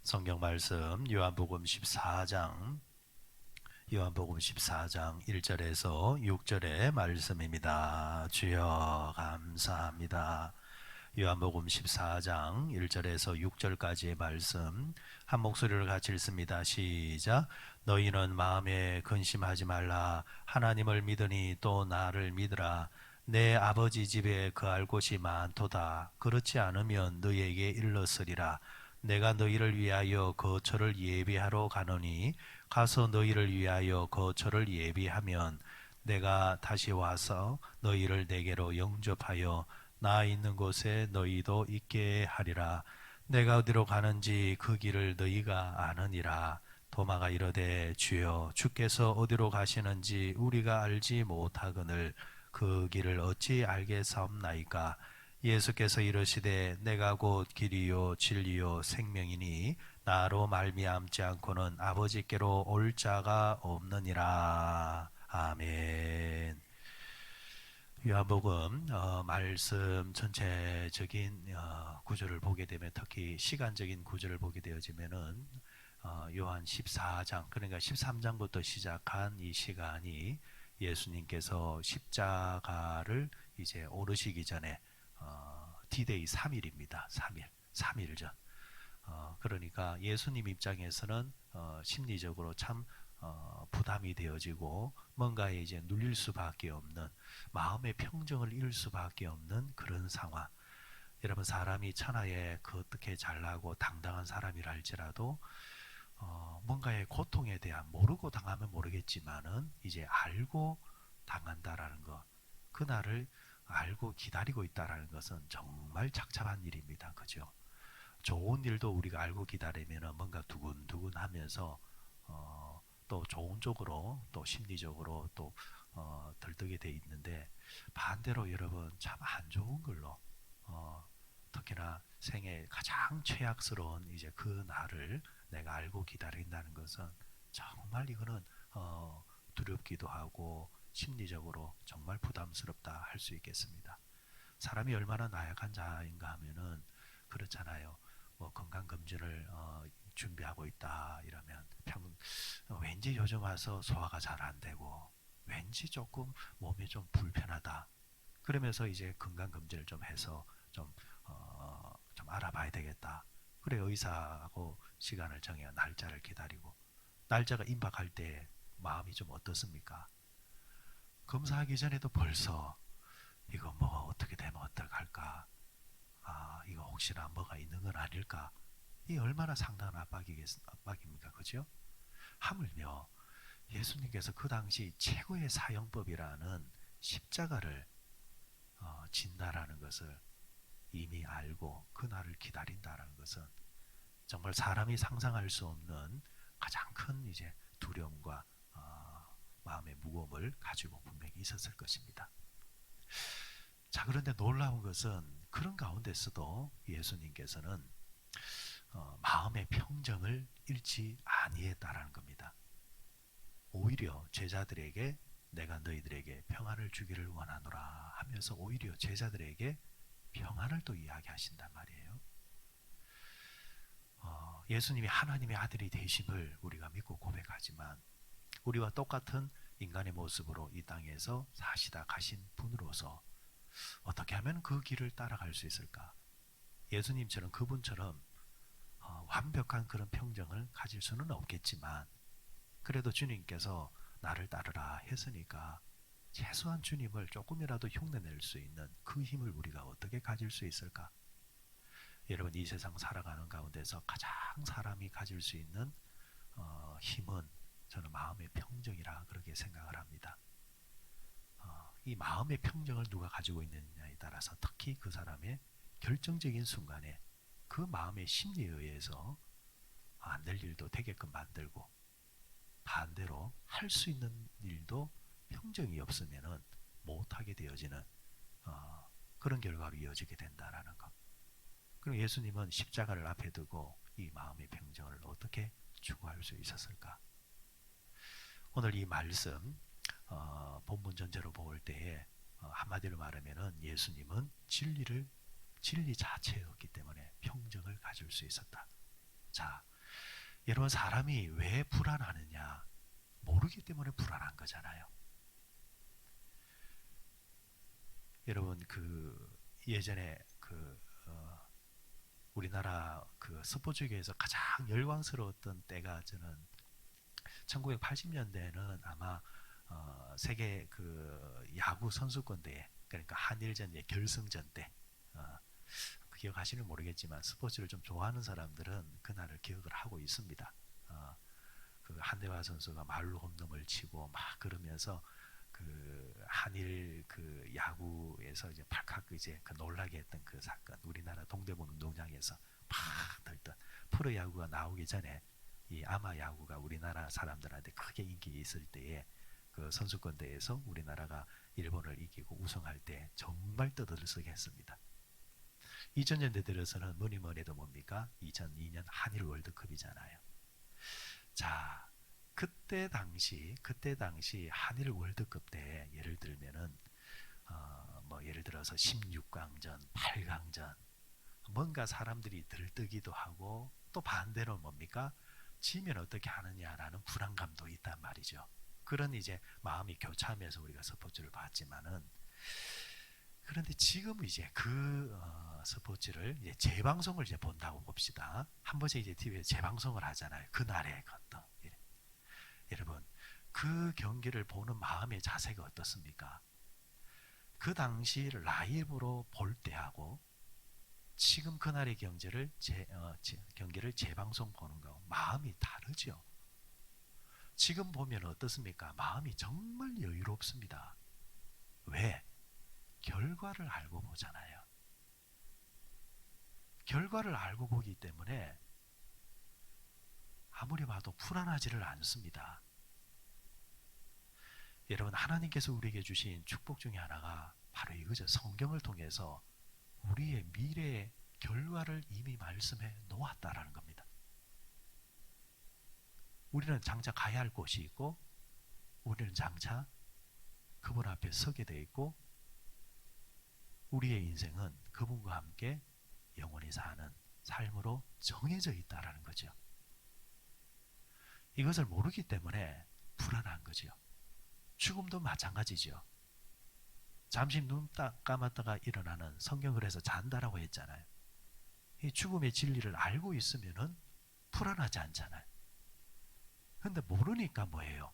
성경 말씀 요한복음 14장 1절에서 6절의 말씀입니다. 주여 감사합니다. 요한복음 14장 1절에서 6절까지의 말씀 한 목소리로 같이 읽습니다. 시작. 너희는 마음에 근심하지 말라. 하나님을 믿으니 또 나를 믿으라. 내 아버지 집에 거할 곳이 많도다. 그렇지 않으면 너희에게 일렀으리라. 내가 너희를 위하여 거처를 예비하러 가노니 가서 너희를 위하여 거처를 예비하면 내가 다시 와서 너희를 내게로 영접하여 나 있는 곳에 너희도 있게 하리라. 내가 어디로 가는지 그 길을 너희가 아느니라. 도마가 이르되 주여 주께서 어디로 가시는지 우리가 알지 못하거늘 그 길을 어찌 알겠사옵나이까. 예수께서 이르시되 내가 곧 길이요 진리요 생명이니 나로 말미암지 않고는 아버지께로 올 자가 없느니라. 아멘. 요한복음 말씀 전체적인 구절을 보게 되면 특히 시간적인 구절을 보게 되어지면은 요한 14장 그러니까 13장부터 시작한 이 시간이 예수님께서 십자가를 이제 오르시기 전에 디데이 3일입니다. 3일 전. 그러니까 예수님 입장에서는 심리적으로 참 부담이 되어지고 뭔가에 이제 눌릴 수밖에 없는 마음의 평정을 잃을 수밖에 없는 그런 상황. 여러분 사람이 천하에 그 어떻게 잘나고 당당한 사람이라 할지라도 뭔가의 고통에 대한 모르고 당하면 모르겠지만은 이제 알고 당한다라는 것, 그날을 알고 기다리고 있다라는 것은 정말 착잡한 일입니다. 그죠? 좋은 일도 우리가 알고 기다리면 뭔가 두근두근 하면서 또 좋은 쪽으로 또 심리적으로 또 들뜨게 돼 있는데 반대로 여러분 참 안 좋은 걸로 특히나 생애 가장 최악스러운 이제 그 날을 내가 알고 기다린다는 것은 정말 이거는 두렵기도 하고 심리적으로 정말 부담스럽다 할 수 있겠습니다. 사람이 얼마나 나약한 자인가 하면은 그렇잖아요. 뭐 건강검진을 준비하고 있다 이러면 왠지 요즘 와서 소화가 잘 안 되고 왠지 조금 몸이 좀 불편하다. 그러면서 이제 건강검진을 좀 해서 좀 알아봐야 되겠다. 그래 의사하고 시간을 정해 날짜를 기다리고 날짜가 임박할 때 마음이 좀 어떻습니까? 검사하기 전에도 벌써 이거 뭐 어떻게 되면 어떡할까? 이거 혹시나 뭐가 있는 건 아닐까? 이 얼마나 상당한 압박입니까? 그죠? 하물며 예수님께서 그 당시 최고의 사형법이라는 십자가를 진다라는 것을 이미 알고 그 날을 기다린다라는 것은 정말 사람이 상상할 수 없는 가장 큰 이제 두려움과 마음의 무거움을 가지고 분명히 있었을 것입니다. 자, 그런데 놀라운 것은 그런 가운데서도 예수님께서는 마음의 평정을 잃지 아니했다라는 겁니다. 오히려 제자들에게 내가 너희들에게 평안을 주기를 원하노라 하면서 오히려 제자들에게 평안을 또 이야기하신단 말이에요. 예수님이 하나님의 아들이 되심을 우리가 믿고 고백하지만 우리와 똑같은 인간의 모습으로 이 땅에서 사시다 가신 분으로서 어떻게 하면 그 길을 따라갈 수 있을까? 예수님처럼 그분처럼 완벽한 그런 평정을 가질 수는 없겠지만 그래도 주님께서 나를 따르라 했으니까 최소한 주님을 조금이라도 흉내낼 수 있는 그 힘을 우리가 어떻게 가질 수 있을까? 여러분 이 세상 살아가는 가운데서 가장 사람이 가질 수 있는 힘은 저는 마음의 평정이라 그렇게 생각을 합니다. 이 마음의 평정을 누가 가지고 있느냐에 따라서 특히 그 사람의 결정적인 순간에 그 마음의 심리에 의해서 안 될 일도 되게끔 만들고 반대로 할 수 있는 일도 평정이 없으면 못하게 되어지는 그런 결과로 이어지게 된다라는 것. 그리고 예수님은 십자가를 앞에 두고 이 마음의 평정을 어떻게 추구할 수 있었을까? 오늘 이 말씀 본문 전체로 볼 때에 한마디로 말하면은 예수님은 진리 자체였기 때문에 평정을 가질 수 있었다. 자, 여러분, 사람이 왜 불안하느냐? 모르기 때문에 불안한 거잖아요. 여러분, 예전에 우리나라 스포츠계에서 가장 열광스러웠던 때가, 저는 1980년대에는 아마 세계 야구 선수권 대회, 그러니까 한일전 결승전 때, 기억하시는 모르겠지만 스포츠를 좀 좋아하는 사람들은 그날을 기억을 하고 있습니다. 한대화 선수가 말로 홈런을 치고 막 그러면서 한일 야구에서 이제 발칵 이제 놀라게 했던 그 사건, 우리나라 동대문 운동장에서 팍 들던 프로야구가 나오기 전에 이 아마 야구가 우리나라 사람들한테 크게 인기 있을 때에 선수권 대회에서 우리나라가 일본을 이기고 우승할 때 정말 떠들썩 했습니다. 2000년대 들어서는 뭐니 해도 뭡니까? 2002년 한일 월드컵이잖아요. 자, 그때 당시 한일 월드컵 때 예를 들면은 예를 들어서 16강전, 8강전, 뭔가 사람들이 들뜨기도 하고, 또 반대로 뭡니까? 지면 어떻게 하느냐라는 불안감도 있단 말이죠. 그런 이제 마음이 교차하면서 우리가 스포츠를 봤지만은, 그런데 지금 이제 스포츠를 이제 재방송을 이제 본다고 봅시다. 한 번씩 이제 TV에 재방송을 하잖아요. 그날의 어떤 여러분, 그 경기를 보는 마음의 자세가 어떻습니까? 그 당시 라이브로 볼 때하고 지금 그날의 경기를 재방송 보는 거 마음이 다르죠. 지금 보면 어떻습니까? 마음이 정말 여유롭습니다. 왜? 결과를 알고 보잖아요. 결과를 알고 보기 때문에 아무리 봐도 불안하지를 않습니다. 여러분, 하나님께서 우리에게 주신 축복 중에 하나가 바로 이거죠. 성경을 통해서 우리의 미래의 결과를 이미 말씀해 놓았다라는 겁니다. 우리는 장차 가야 할 곳이 있고, 우리는 장차 그분 앞에 서게 돼 있고, 우리의 인생은 그분과 함께 영원히 사는 삶으로 정해져 있다라는 거죠. 이것을 모르기 때문에 불안한 거죠. 죽음도 마찬가지죠. 잠시 눈 딱 감았다가 일어나는, 성경 그래서 잔다라고 했잖아요. 이 죽음의 진리를 알고 있으면은 불안하지 않잖아요. 근데 모르니까 뭐예요?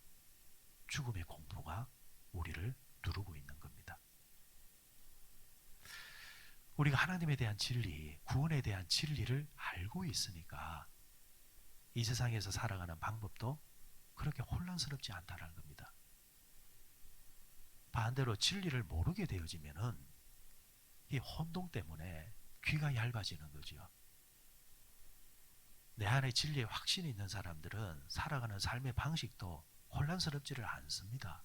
죽음의 공포가 우리를 누르고 있는 겁니다. 우리가 하나님에 대한 진리, 구원에 대한 진리를 알고 있으니까 이 세상에서 살아가는 방법도 그렇게 혼란스럽지 않다는 겁니다. 반대로 진리를 모르게 되어지면은 이 혼동 때문에 귀가 얇아지는 거죠. 내 안에 진리에 확신이 있는 사람들은 살아가는 삶의 방식도 혼란스럽지를 않습니다.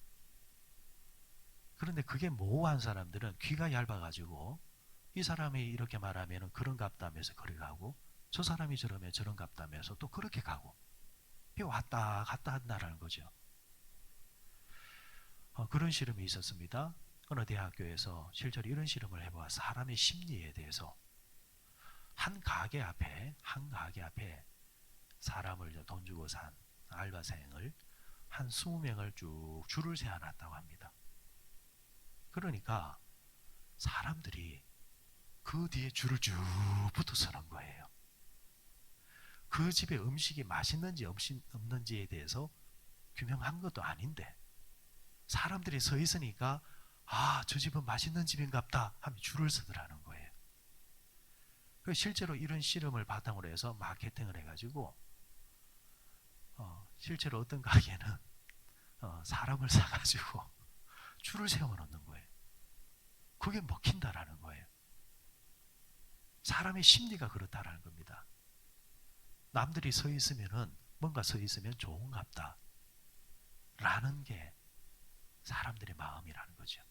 그런데 그게 모호한 사람들은 귀가 얇아가지고 이 사람이 이렇게 말하면 그런갑다면서 그래 가고, 저 사람이 저러면 저런갑다면서 또 그렇게 가고, 왔다 갔다 한다는 거죠. 그런 실험이 있었습니다. 어느 대학교에서 실제로 이런 실험을 해봐 사람의 심리에 대해서 한 가게 앞에 사람을 돈 주고 산 알바생을 한 20명을 쭉 줄을 세워놨다고 합니다. 그러니까 사람들이 그 뒤에 줄을 쭉 붙어 서는 거예요. 그 집에 음식이 맛있는지 없는지에 대해서 규명한 것도 아닌데 사람들이 서 있으니까 저 집은 맛있는 집인갑다 하며 줄을 서더라는 거예요. 실제로 이런 실험을 바탕으로 해서 마케팅을 해가지고 실제로 어떤 가게는 사람을 사가지고 줄을 세워놓는 거예요. 그게 먹힌다라는 거예요. 사람의 심리가 그렇다라는 겁니다. 남들이 서 있으면은 뭔가 서 있으면 좋은갑다 라는 게 사람들의 마음이라는 거죠.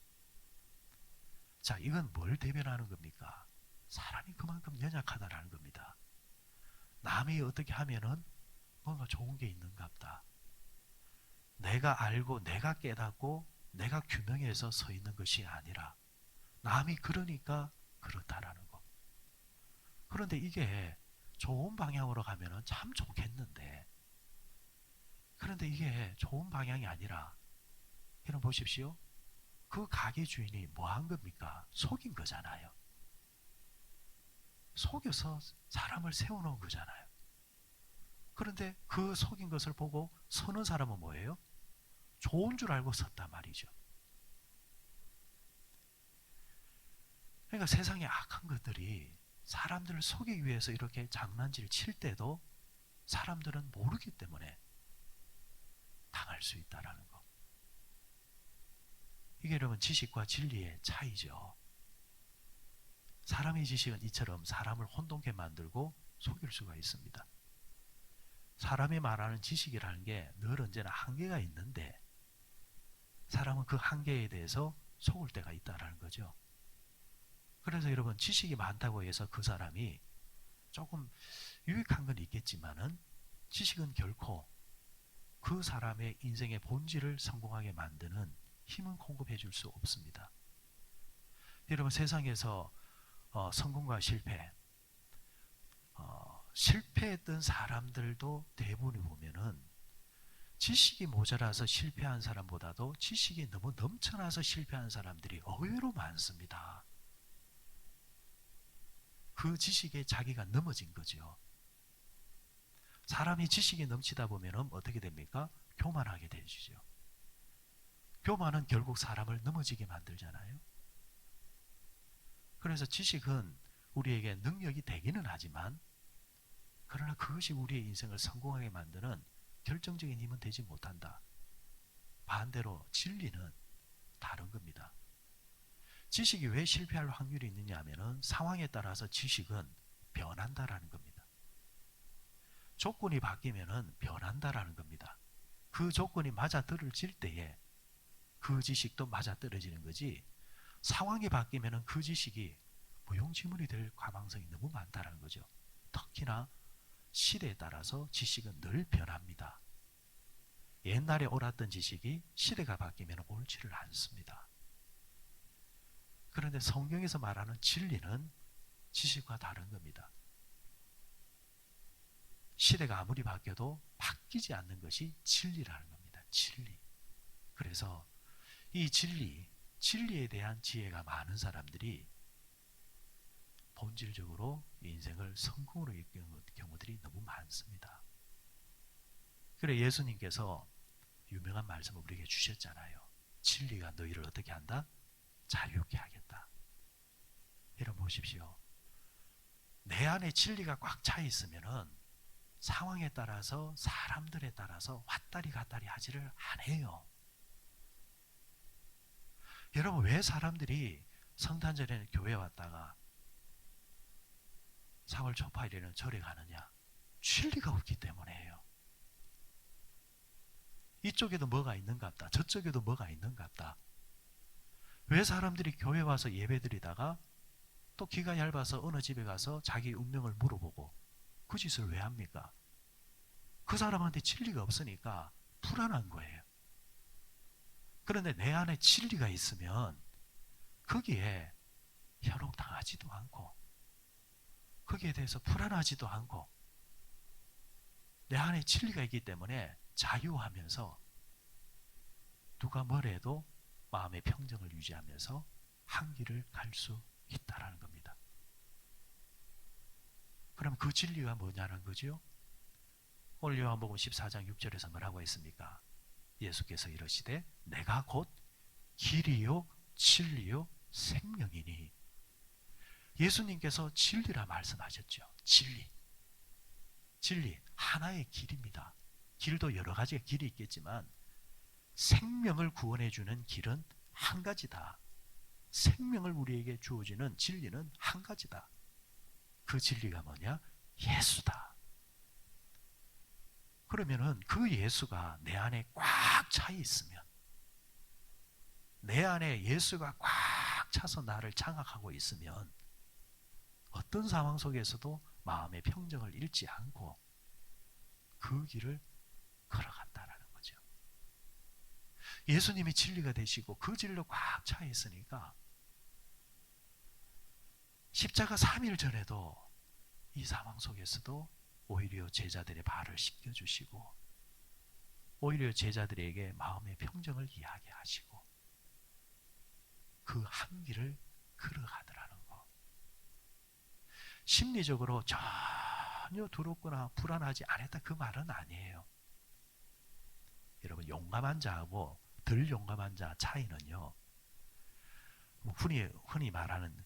자, 이건 뭘 대변하는 겁니까? 사람이 그만큼 연약하다라는 겁니다. 남이 어떻게 하면은 뭔가 좋은 게 있는갑다. 내가 알고 내가 깨닫고 내가 규명해서 서 있는 것이 아니라 남이 그러니까 그렇다라는 거. 그런데 이게 좋은 방향으로 가면은 참 좋겠는데 그런데 이게 좋은 방향이 아니라, 여러분 보십시오. 그 가게 주인이 뭐 한 겁니까? 속인 거잖아요. 속여서 사람을 세워놓은 거잖아요. 그런데 그 속인 것을 보고 서는 사람은 뭐예요? 좋은 줄 알고 섰단 말이죠. 그러니까 세상에 악한 것들이 사람들을 속이기 위해서 이렇게 장난질 칠 때도 사람들은 모르기 때문에 당할 수 있다는 거. 이게 여러분 지식과 진리의 차이죠. 사람의 지식은 이처럼 사람을 혼동케 만들고 속일 수가 있습니다. 사람이 말하는 지식이라는 게 늘 언제나 한계가 있는데 사람은 그 한계에 대해서 속을 때가 있다는 거죠. 그래서 여러분 지식이 많다고 해서 그 사람이 조금 유익한 건 있겠지만은 지식은 결코 그 사람의 인생의 본질을 성공하게 만드는 힘은 공급해 줄 수 없습니다. 여러분 세상에서 성공과 실패, 실패했던 사람들도 대부분이 보면은 지식이 모자라서 실패한 사람보다도 지식이 너무 넘쳐나서 실패한 사람들이 의외로 많습니다. 그 지식에 자기가 넘어진 거죠. 사람이 지식이 넘치다 보면 어떻게 됩니까? 교만하게 되죠. 교만은 결국 사람을 넘어지게 만들잖아요. 그래서 지식은 우리에게 능력이 되기는 하지만 그러나 그것이 우리의 인생을 성공하게 만드는 결정적인 힘은 되지 못한다. 반대로 진리는 다른 겁니다. 지식이 왜 실패할 확률이 있느냐 하면 상황에 따라서 지식은 변한다라는 겁니다. 조건이 바뀌면 변한다라는 겁니다. 그 조건이 맞아떨어질 때에 그 지식도 맞아떨어지는 거지, 상황이 바뀌면 그 지식이 무용지물이 될 가망성이 너무 많다는 거죠. 특히나 시대에 따라서 지식은 늘 변합니다. 옛날에 옳았던 지식이 시대가 바뀌면 옳지를 않습니다. 그런데 성경에서 말하는 진리는 지식과 다른 겁니다. 시대가 아무리 바뀌어도 바뀌지 않는 것이 진리라는 겁니다. 진리. 그래서 이 진리에 대한 지혜가 많은 사람들이 본질적으로 인생을 성공으로 이끄는 경우들이 너무 많습니다. 그래 예수님께서 유명한 말씀을 우리에게 주셨잖아요. 진리가 너희를 어떻게 한다? 자유케 하겠다. 여러분 보십시오. 내 안에 진리가 꽉 차 있으면은 상황에 따라서 사람들에 따라서 왔다리 갔다리 하지를 안 해요. 여러분 왜 사람들이 성탄절에는 교회 왔다가 4월 초파일에는 절에 가느냐? 진리가 없기 때문에요. 이쪽에도 뭐가 있는갑다. 저쪽에도 뭐가 있는갑다. 왜 사람들이 교회 와서 예배드리다가 또 기가 얇아서 어느 집에 가서 자기 운명을 물어보고 그 짓을 왜 합니까? 그 사람한테 진리가 없으니까 불안한 거예요. 그런데 내 안에 진리가 있으면 거기에 현혹당하지도 않고 거기에 대해서 불안하지도 않고 내 안에 진리가 있기 때문에 자유하면서 누가 뭐래도 마음의 평정을 유지하면서 한 길을 갈 수 있다라는 겁니다. 그럼 그 진리가 뭐냐는 거죠? 오늘 요한복음 14장 6절에서 뭐라고 했습니까? 예수께서 이러시되 내가 곧 길이요 진리요 생명이니. 예수님께서 진리라 말씀하셨죠. 진리 하나의 길입니다. 길도 여러 가지의 길이 있겠지만 생명을 구원해 주는 길은 한 가지다. 생명을 우리에게 주어지는 진리는 한 가지다. 그 진리가 뭐냐? 예수다. 그러면은 그 예수가 내 안에 꽉 차 있으면, 내 안에 예수가 꽉 차서 나를 장악하고 있으면 어떤 상황 속에서도 마음의 평정을 잃지 않고 그 길을 걸어간다라는 거죠. 예수님이 진리가 되시고 그 진리로 꽉 차 있으니까 십자가 3일 전에도 이 상황 속에서도 오히려 제자들의 발을 씻겨주시고 오히려 제자들에게 마음의 평정을 이야기하시고 그 한 길을 걸어가더라는 거. 심리적으로 전혀 두렵거나 불안하지 않았다 그 말은 아니에요. 여러분, 용감한 자하고 덜 용감한 자 차이는요, 흔히 말하는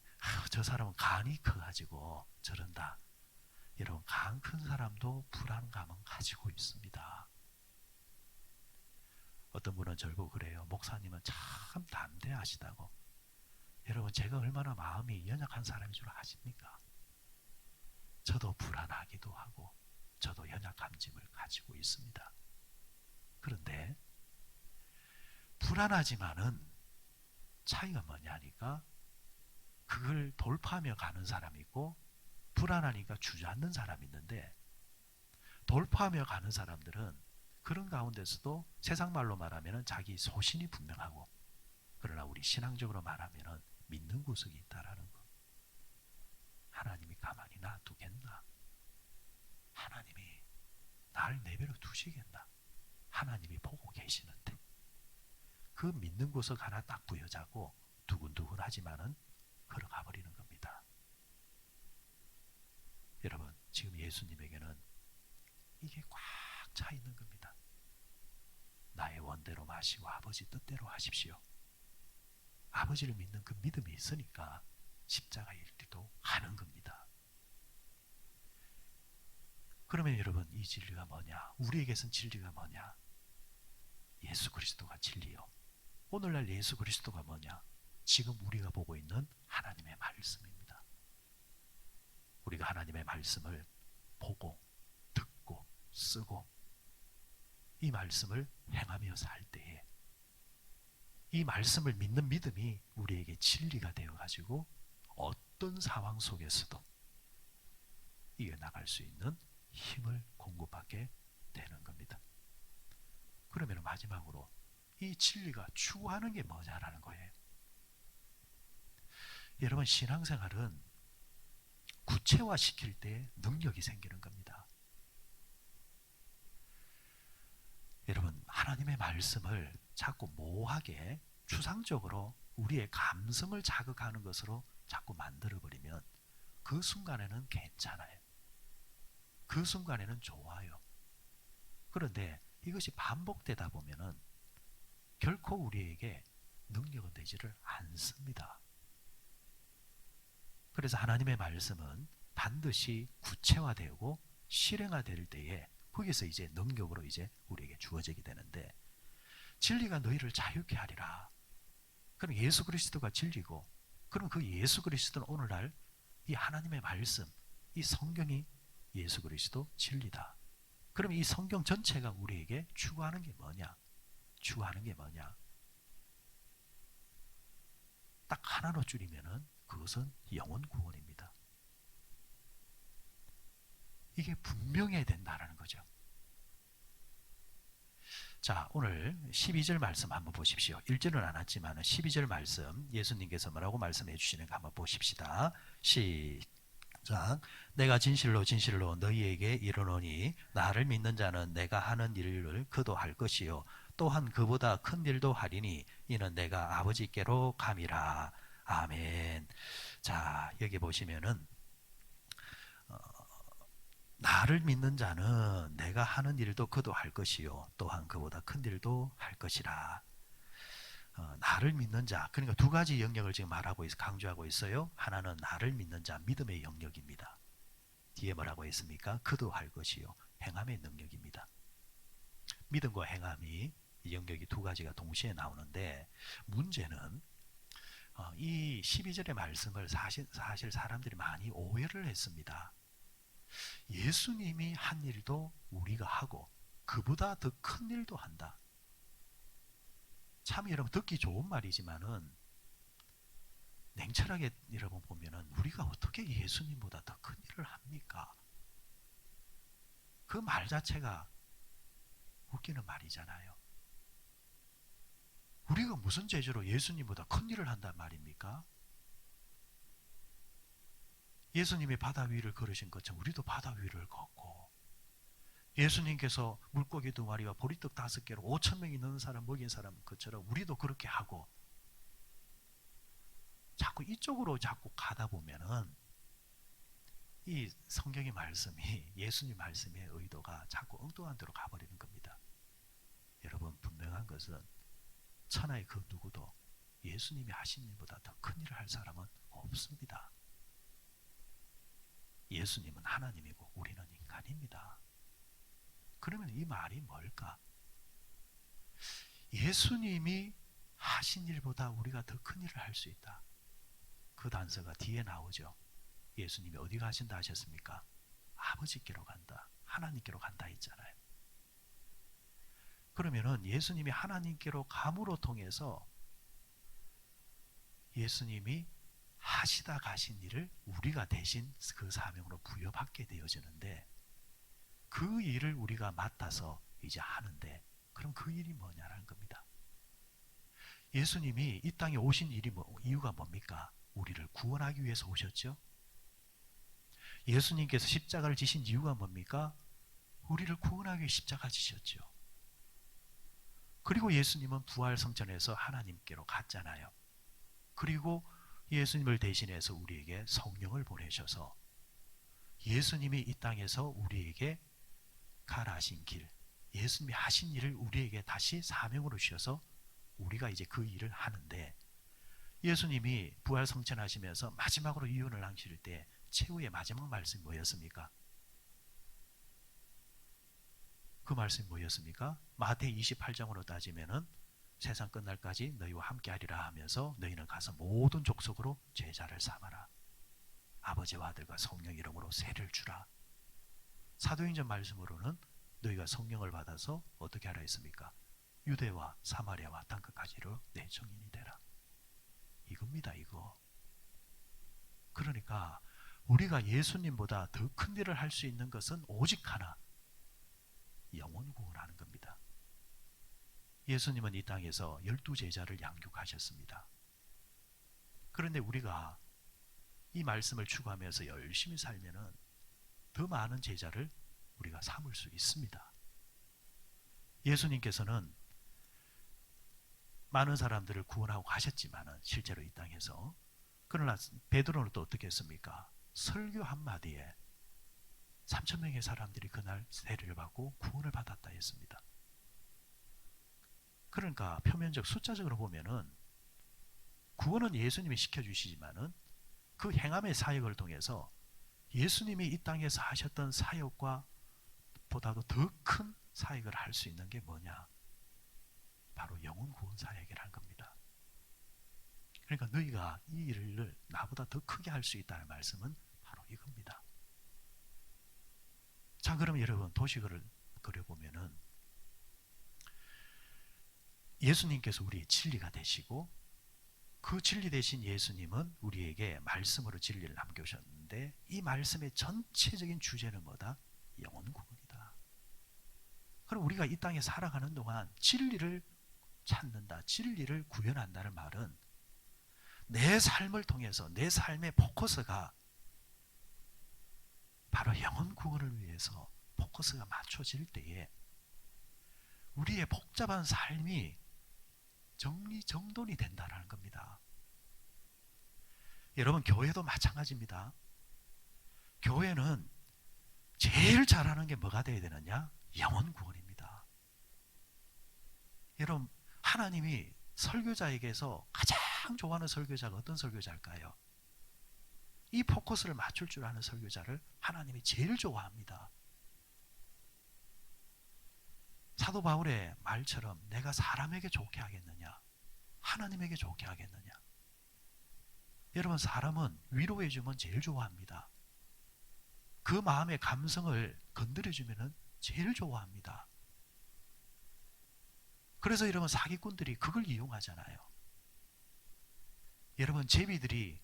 저 사람은 간이 커가지고 저런다. 여러분, 간 큰 사람도 불안감은 가지고 있습니다. 어떤 분은 저를 보고 그래요. 목사님은 참 담대하시다고. 여러분, 제가 얼마나 마음이 연약한 사람인 줄 아십니까? 저도 불안하기도 하고 저도 연약감짐을 가지고 있습니다. 그런데 불안하지만은 차이가 뭐냐니까, 그걸 돌파하며 가는 사람이 있고 불안하니까 주저앉는 사람이 있는데, 돌파하며 가는 사람들은 그런 가운데서도 세상 말로 말하면 자기 소신이 분명하고, 그러나 우리 신앙적으로 말하면 믿는 구석이 있다라는 거. 하나님이 가만히 놔두겠나? 하나님이 나를 내버려 두시겠나? 하나님이 보고 계시는데. 그 믿는 구석 하나 딱 부여자고 두근두근하지만은 걸어가 버리는 겁니다. 여러분, 지금 예수님에게는 이게 꽉 차 있는 겁니다. 나의 원대로 마시고 아버지 뜻대로 하십시오. 아버지를 믿는 그 믿음이 있으니까 십자가의 길도 가는 겁니다. 그러면 여러분, 이 진리가 뭐냐? 우리에게선 진리가 뭐냐? 예수 그리스도가 진리요. 오늘날 예수 그리스도가 뭐냐? 지금 우리가 보고 있는 하나님의 말씀입니다. 우리가 하나님의 말씀을 보고 듣고 쓰고 이 말씀을 행하며 살 때에 이 말씀을 믿는 믿음이 우리에게 진리가 되어가지고 어떤 상황 속에서도 이겨나갈 수 있는 힘을 공급받게 되는 겁니다. 그러면 마지막으로 이 진리가 추구하는 게 뭐냐라는 거예요. 여러분, 신앙생활은 구체화시킬 때 능력이 생기는 겁니다. 여러분, 하나님의 말씀을 자꾸 모호하게 추상적으로 우리의 감성을 자극하는 것으로 자꾸 만들어버리면 그 순간에는 괜찮아요. 그 순간에는 좋아요. 그런데 이것이 반복되다 보면은 결코 우리에게 능력은 되지를 않습니다. 그래서 하나님의 말씀은 반드시 구체화되고 실행화될 때에 거기서 이제 능력으로 이제 우리에게 주어지게 되는데, 진리가 너희를 자유케 하리라. 그럼 예수 그리스도가 진리고, 그럼 그 예수 그리스도는 오늘날 이 하나님의 말씀, 이 성경이 예수 그리스도 진리다. 그럼 이 성경 전체가 우리에게 추구하는 게 뭐냐? 추구하는 게 뭐냐? 딱 하나로 줄이면은 그것은 영혼 구원입니다. 이게 분명해야 된다는 거죠. 자, 오늘 12절 말씀 한번 보십시오. 1절은 안 왔지만 12절 말씀 예수님께서 뭐라고 말씀해 주시는가 한번 보십시다. 시작. 내가 진실로 진실로 너희에게 이르노니 나를 믿는 자는 내가 하는 일을 그도 할 것이요 또한 그보다 큰 일도 하리니 이는 내가 아버지께로 감이라. 아멘. 자, 여기 보시면은 나를 믿는 자는 내가 하는 일도 그도 할 것이요 또한 그보다 큰 일도 할 것이라. 나를 믿는 자, 그러니까 두 가지 영역을 지금 말하고 강조하고 있어요. 하나는 나를 믿는 자, 믿음의 영역입니다. 뒤에 뭐라고 했습니까? 그도 할 것이요 행함의 능력입니다. 믿음과 행함이 이 영역이 두 가지가 동시에 나오는데, 문제는 이 12절의 말씀을 사실 사람들이 많이 오해를 했습니다. 예수님이 한 일도 우리가 하고 그보다 더 큰 일도 한다. 참 여러분, 듣기 좋은 말이지만은 냉철하게 여러분 보면은 우리가 어떻게 예수님보다 더 큰 일을 합니까? 그 말 자체가 웃기는 말이잖아요. 우리가 무슨 죄로 예수님보다 큰 일을 한단 말입니까? 예수님이 바다 위를 걸으신 것처럼 우리도 바다 위를 걷고, 예수님께서 물고기 2마리와 보리떡 5개로 5,000명이 넘는 사람 먹인 사람 것처럼 우리도 그렇게 하고 자꾸 이쪽으로 자꾸 가다 보면은 이 성경의 말씀이 예수님 말씀의 의도가 자꾸 엉뚱한 데로 가버리는 겁니다. 여러분, 분명한 것은 천하의 그 누구도 예수님이 하신 일보다 더 큰 일을 할 사람은 없습니다. 예수님은 하나님이고 우리는 인간입니다. 그러면 이 말이 뭘까? 예수님이 하신 일보다 우리가 더 큰 일을 할 수 있다. 그 단서가 뒤에 나오죠. 예수님이 어디 가신다 하셨습니까? 아버지께로 간다, 하나님께로 간다 했잖아요. 그러면은 예수님이 하나님께로 감으로 통해서 예수님이 하시다 가신 일을 우리가 대신 그 사명으로 부여받게 되어지는데, 그 일을 우리가 맡아서 이제 하는데, 그럼 그 일이 뭐냐라는 겁니다. 예수님이 이 땅에 오신 이유가 뭡니까? 우리를 구원하기 위해서 오셨죠. 예수님께서 십자가를 지신 이유가 뭡니까? 우리를 구원하기 위해 십자가 지셨죠. 그리고 예수님은 부활 성전에서 하나님께로 갔잖아요. 그리고 예수님을 대신해서 우리에게 성령을 보내셔서 예수님이 이 땅에서 우리에게 가라 하신 길, 예수님이 하신 일을 우리에게 다시 사명으로 주셔서 우리가 이제 그 일을 하는데, 예수님이 부활 성천하시면서 마지막으로 유언을 하실 때 최후의 마지막 말씀이 뭐였습니까? 그 말씀이 뭐였습니까? 마태 28장으로 따지면은 세상 끝날까지 너희와 함께하리라 하면서 너희는 가서 모든 족속으로 제자를 삼아라. 아버지와 아들과 성령 이름으로 세를 주라. 사도행전 말씀으로는 너희가 성령을 받아서 어떻게 하라 했습니까? 유대와 사마리아와 땅끝까지로 내 증인이 되라. 이겁니다, 이거. 그러니까 우리가 예수님보다 더 큰 일을 할 수 있는 것은 오직 하나, 영혼 구원하는 겁니다. 예수님은 이 땅에서 12제자를 양육하셨습니다. 그런데 우리가 이 말씀을 추구하면서 열심히 살면은 더 많은 제자를 우리가 삼을 수 있습니다. 예수님께서는 많은 사람들을 구원하고 가셨지만은 실제로 이 땅에서, 그러나 베드로는 또 어떻게 했습니까? 설교 한마디에 3,000명의 사람들이 그날 세례를 받고 구원을 받았다 했습니다. 그러니까 표면적 숫자적으로 보면은 구원은 예수님이 시켜주시지만은 그 행함의 사역을 통해서 예수님이 이 땅에서 하셨던 사역과 보다도 더 큰 사역을 할 수 있는 게 뭐냐? 바로 영혼 구원 사역이라는 겁니다. 그러니까 너희가 이 일을 나보다 더 크게 할 수 있다는 말씀은 바로 이겁니다. 자, 그럼 여러분 도식을 그려보면은 예수님께서 우리의 진리가 되시고, 그 진리 되신 예수님은 우리에게 말씀으로 진리를 남겨주셨는데, 이 말씀의 전체적인 주제는 뭐다? 영혼 구원이다. 그럼 우리가 이 땅에 살아가는 동안 진리를 찾는다, 진리를 구현한다는 말은 내 삶을 통해서 내 삶의 포커스가 바로 영혼 구원을 위해서 포커스가 맞춰질 때에 우리의 복잡한 삶이 정리정돈이 된다는 겁니다. 여러분, 교회도 마찬가지입니다. 교회는 제일 잘하는 게 뭐가 되어야 되느냐? 영혼 구원입니다. 여러분, 하나님이 설교자에게서 가장 좋아하는 설교자가 어떤 설교자일까요? 이 포커스를 맞출 줄 아는 설교자를 하나님이 제일 좋아합니다. 사도 바울의 말처럼 내가 사람에게 좋게 하겠느냐, 하나님에게 좋게 하겠느냐. 여러분, 사람은 위로해주면 제일 좋아합니다. 그 마음의 감성을 건드려주면 제일 좋아합니다. 그래서 여러분, 사기꾼들이 그걸 이용하잖아요. 여러분, 제비들이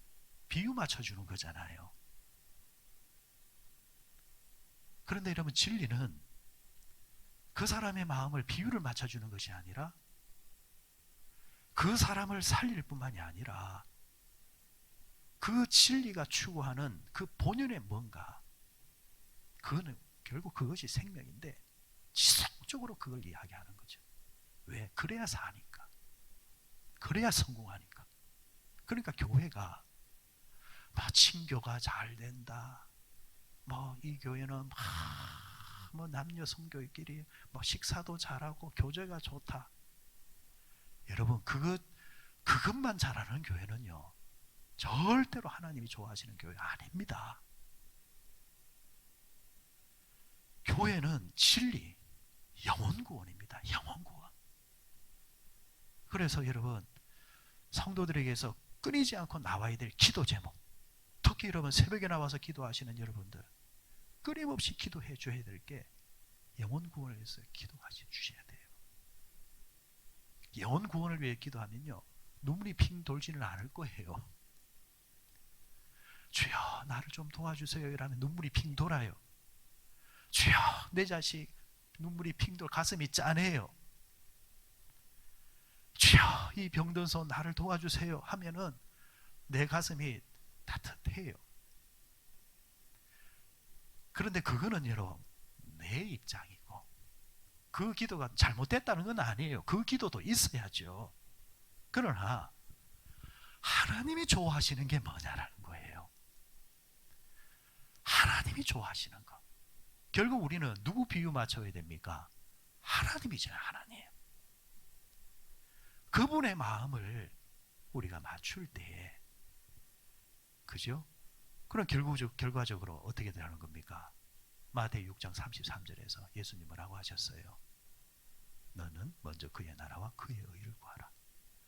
비유 맞춰주는 거잖아요. 그런데 여러분, 진리는 그 사람의 마음을 비유를 맞춰주는 것이 아니라 그 사람을 살릴 뿐만이 아니라 그 진리가 추구하는 그 본연의 뭔가, 그게 결국 그것이 생명인데 지속적으로 그걸 이야기하는 거죠. 왜? 그래야 사니까. 그래야 성공하니까. 그러니까 교회가 친교가 잘 된다. 이 교회는 남녀 성교끼리 식사도 잘하고 교제가 좋다. 여러분 그것만 잘하는 교회는요 절대로 하나님이 좋아하시는 교회 아닙니다. 교회는 진리, 영혼 구원입니다. 영혼 구원. 그래서 여러분 성도들에게서 끊이지 않고 나와야 될 기도 제목, 특히 여러분 새벽에 나와서 기도하시는 여러분들 끊임없이 기도해 줘야 될 게 영혼 구원을 위해서 기도하시 주셔야 돼요. 영혼 구원을 위해 기도하면요 눈물이 핑 돌지는 않을 거예요. 주여 나를 좀 도와주세요 이러면 눈물이 핑 돌아요. 주여 내 자식 눈물이 핑 돌 가슴이 짠해요. 주여 이 병든 손 나를 도와주세요 하면은 내 가슴이 따뜻해요. 그런데 그거는 여러분 내 입장이고 그 기도가 잘못됐다는 건 아니에요. 그 기도도 있어야죠. 그러나 하나님이 좋아하시는 게 뭐냐라는 거예요. 하나님이 좋아하시는 거. 결국 우리는 누구 비유 맞춰야 됩니까? 하나님이잖아요. 하나님. 그분의 마음을 우리가 맞출 때에 그죠? 그럼 결과적으로 어떻게 되는 겁니까? 마태복음 6장 33절에서 예수님 뭐라고 하셨어요? 너는 먼저 그의 나라와 그의 의를 구하라.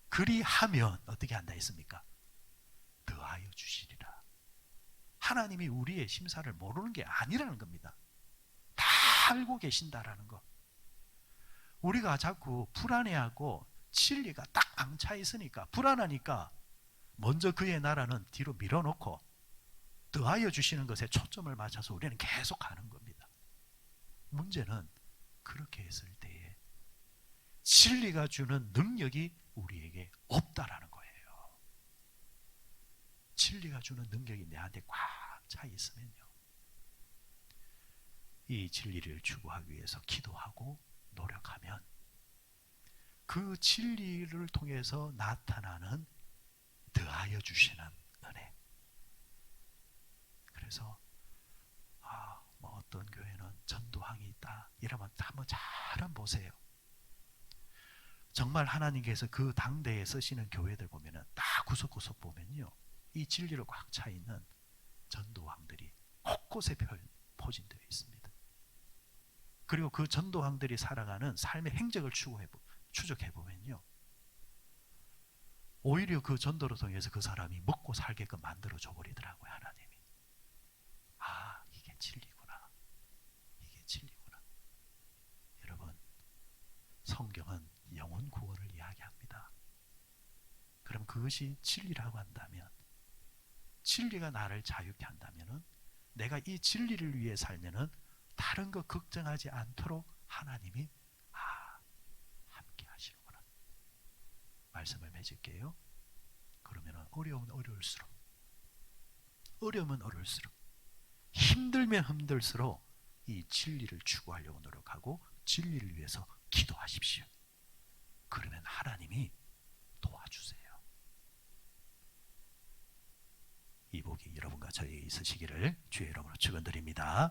그리하면 어떻게 한다 했습니까? 더하여 주시리라. 하나님이 우리의 심사를 모르는 게 아니라는 겁니다. 다 알고 계신다라는 거. 우리가 자꾸 불안해하고 진리가 딱 앙차 있으니까 불안하니까 먼저 그의 나라는 뒤로 밀어놓고 더하여 주시는 것에 초점을 맞춰서 우리는 계속 가는 겁니다. 문제는 그렇게 했을 때에 진리가 주는 능력이 우리에게 없다라는 거예요. 진리가 주는 능력이 내한테 꽉 차 있으면요 이 진리를 추구하기 위해서 기도하고 노력하면 그 진리를 통해서 나타나는 더하여 주시는 은혜. 그래서 어떤 교회는 전도항이 있다 이러면 한번 잘 보세요. 정말 하나님께서 그 당대에 쓰시는 교회들 보면은 다 구석구석 보면요 이 진리로 꽉 차 있는 전도왕들이 곳곳에 포진되어 있습니다. 그리고 그 전도왕들이 살아가는 삶의 행적을 추적해 보면요 오히려 그 전도를 통해서 그 사람이 먹고 살게끔 만들어 줘 버리더라고요. 하나님이. 이게 진리구나. 이게 진리구나. 여러분 성경은 영혼 구원을 이야기합니다. 그럼 그것이 진리라고 한다면 진리가 나를 자유케 한다면 내가 이 진리를 위해 살면은 다른 거 걱정하지 않도록 하나님이 함께 하시는구나. 말씀을 맺을게요. 그러면 어려우면 어려울수록 힘들면 힘들수록 이 진리를 추구하려고 노력하고 진리를 위해서 기도하십시오. 그러면 하나님이 도와주세요. 이 복이 여러분과 저에게 있으시기를 주의 이름으로 축원드립니다.